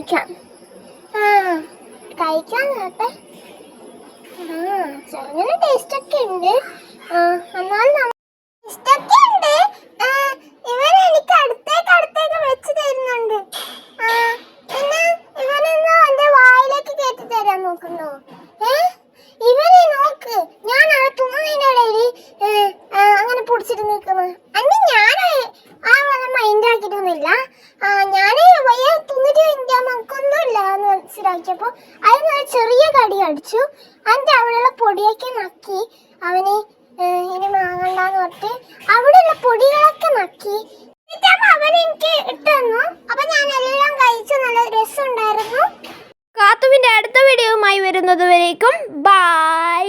കഴിക്കാം. കഴിക്കാൻ നോട്ടെ. ചെറുങ്ങനെ ടേസ്റ്റ് ഒക്കെ ഉണ്ട്. എന്നാലും ടേസ്റ്റൊക്കെ ഉണ്ട്. ഇവൻ എനിക്ക് അടുത്തേക്ക് വെച്ച് തരുന്നുണ്ട്. പിന്നെ ഇവനെന്നോ എന്റെ വായിലേക്ക് കയറ്റി തരാൻ നോക്കുന്നോ? ഇവനെ നോക്ക്, ഞാൻ അവിടെ തുന്നതിന്റെ ഇടയിൽ അങ്ങനെ പൊടിച്ചിട്ട് നിൽക്കുന്നു. അന്ന് ഞാൻ ആ മൈൻഡ് ആക്കിയിട്ടൊന്നുമില്ല. ഞാൻ തുന്നിട്ട് നമുക്കൊന്നുമില്ല എന്ന് മനസ്സിലാക്കിയപ്പോ അതിന് ചെറിയ കടി അടിച്ചു. അതിന്റെ അവിടെയുള്ള പൊടിയൊക്കെ നക്കി. അവന് ഇനി വാങ്ങണ്ടെന്ന് പറഞ്ഞിട്ട് അവിടെയുള്ള പൊടികളൊക്കെ നക്കി. അവൻ എനിക്ക് ഇട്ടു തന്നു. അപ്പൊ ഞാൻ എല്ലാം കഴിച്ചു. നല്ല രസമുണ്ടായിരുന്നു. കാത്തുവിന്റെ അടുത്ത വീഡിയോയുമായി വരുന്നത് വരേക്കും ബൈ.